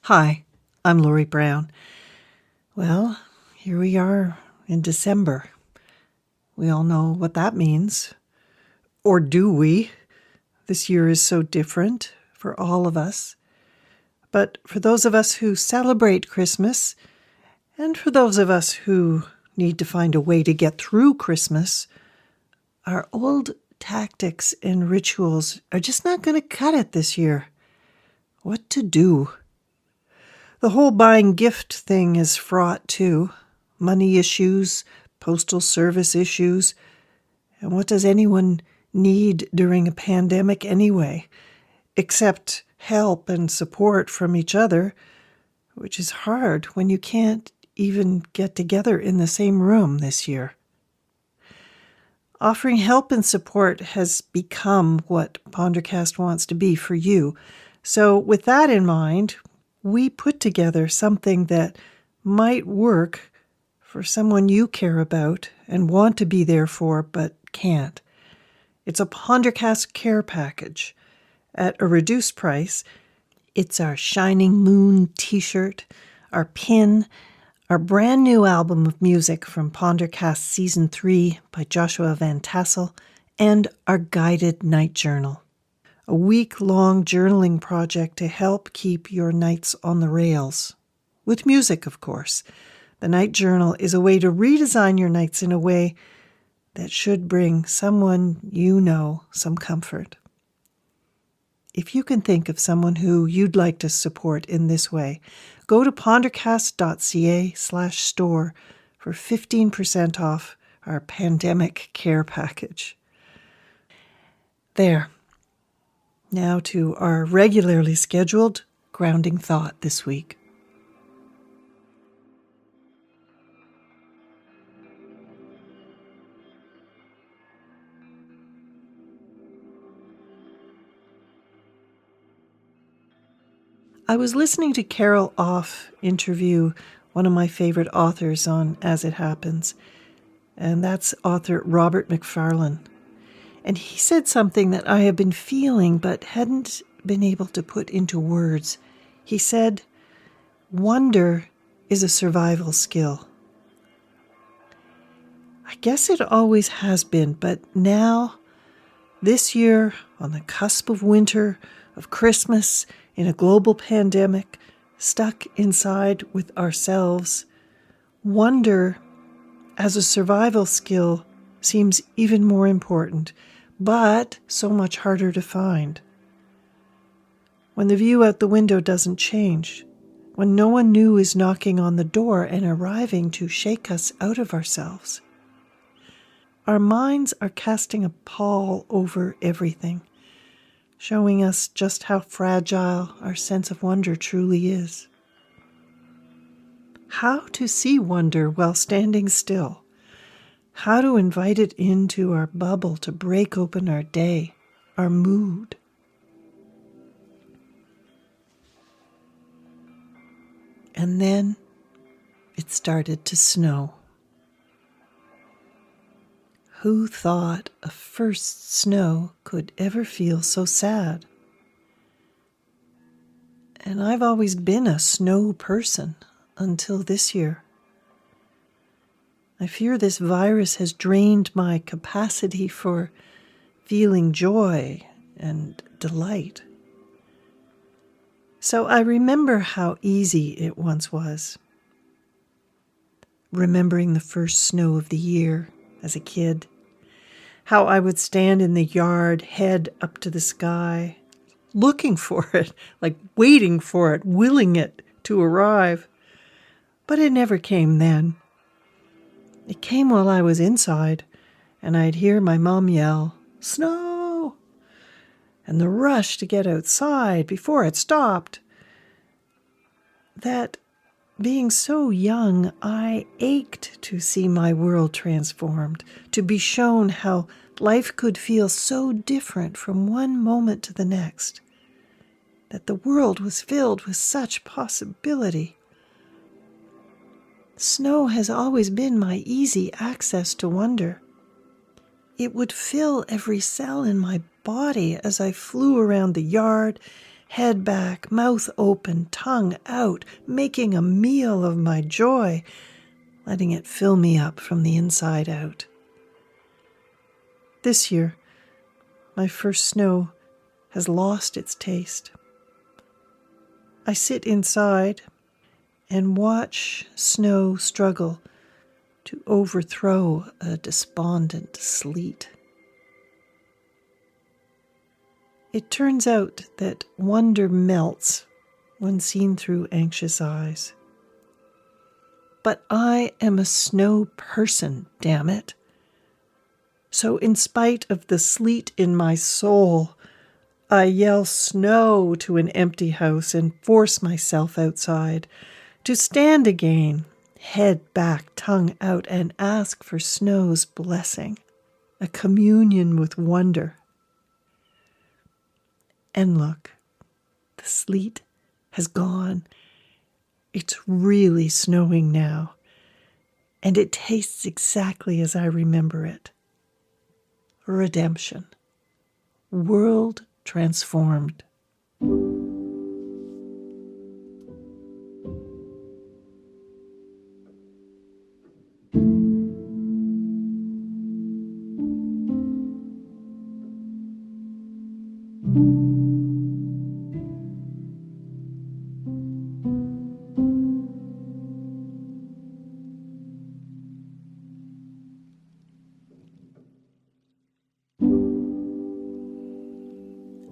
Hi, I'm Lori Brown. Well, here we are in December. We all know what that means. Or do we? This year is so different for all of us. But for those of us who celebrate Christmas, and for those of us who need to find a way to get through Christmas, our old tactics and rituals are just not going to cut it this year. What to do? The whole buying gift thing is fraught too. Money issues, postal service issues. And what does anyone need during a pandemic anyway, except help and support from each other, which is hard when you can't even get together in the same room this year. Offering help and support has become what Pondercast wants to be for you. So with that in mind, we put together something that might work for someone you care about and want to be there for but can't. It's a Pondercast care package at a reduced price. It's our Shining Moon t-shirt, our pin, our brand new album of music from Pondercast Season 3 by Joshua Van Tassel, and our guided night journal. A week-long journaling project to help keep your nights on the rails. With music, of course. The night journal is a way to redesign your nights in a way that should bring someone you know some comfort. If you can think of someone who you'd like to support in this way, go to pondercast.ca/store for 15% off our pandemic care package. There. Now to our regularly scheduled grounding thought this week. I was listening to Carol Off interview one of my favorite authors on As It Happens, and that's author Robert Macfarlane. And he said something that I have been feeling but hadn't been able to put into words. He said, "Wonder is a survival skill." I guess it always has been, but now, this year, on the cusp of winter, of Christmas, in a global pandemic, stuck inside with ourselves, wonder as a survival skill seems even more important, but so much harder to find. When the view out the window doesn't change, when no one new is knocking on the door and arriving to shake us out of ourselves. Our minds are casting a pall over everything, showing us just how fragile our sense of wonder truly is. How to see wonder while standing still. How to invite it into our bubble to break open our day, our mood. And then it started to snow. Who thought a first snow could ever feel so sad? And I've always been a snow person until this year. I fear this virus has drained my capacity for feeling joy and delight. So I remember how easy it once was. Remembering the first snow of the year as a kid. How I would stand in the yard, head up to the sky, looking for it, like waiting for it, willing it to arrive. But it never came then. It came while I was inside, and I'd hear my mom yell, "Snow!" and the rush to get outside before it stopped. That, being so young, I ached to see my world transformed, to be shown how life could feel so different from one moment to the next, that the world was filled with such possibility. Snow has always been my easy access to wonder. It would fill every cell in my body as I flew around the yard, head back, mouth open, tongue out, making a meal of my joy, letting it fill me up from the inside out. This year, my first snow has lost its taste. I sit inside and watch snow struggle to overthrow a despondent sleet. It turns out that wonder melts when seen through anxious eyes. But I am a snow person, damn it. So in spite of the sleet in my soul, I yell snow to an empty house and force myself outside to stand again, head back, tongue out, and ask for snow's blessing, a communion with wonder. And look, the sleet has gone. It's really snowing now, and it tastes exactly as I remember it. Redemption. World transformed.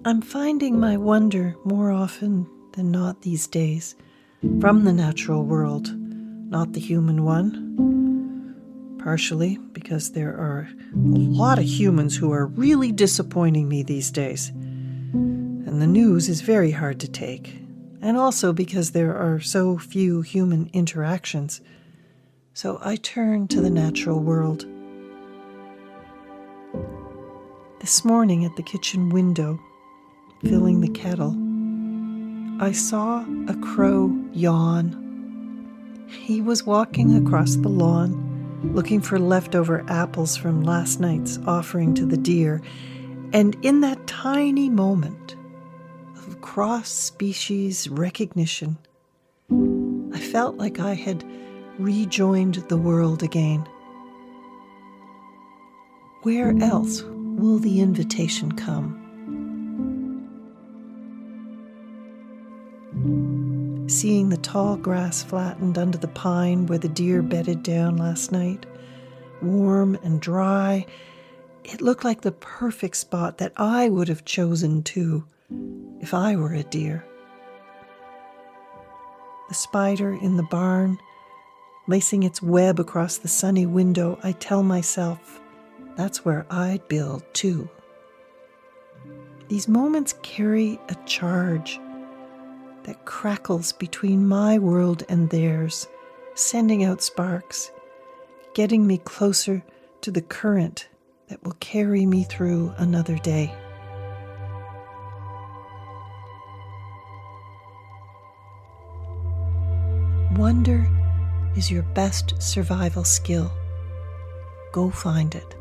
I'm finding my wonder more often than not these days from the natural world, not the human one. Partially because there are a lot of humans who are really disappointing me these days. And the news is very hard to take. And also because there are so few human interactions. So I turn to the natural world. This morning at the kitchen window, filling the kettle, I saw a crow yawn. He was walking across the lawn, looking for leftover apples from last night's offering to the deer, and in that tiny moment of cross-species recognition, I felt like I had rejoined the world again. Where else will the invitation come? Seeing the tall grass flattened under the pine where the deer bedded down last night, warm and dry, it looked like the perfect spot that I would have chosen too, if I were a deer. The spider in the barn, lacing its web across the sunny window, I tell myself, that's where I'd build too. These moments carry a charge that crackles between my world and theirs, sending out sparks, getting me closer to the current that will carry me through another day. Wonder is your best survival skill. Go find it.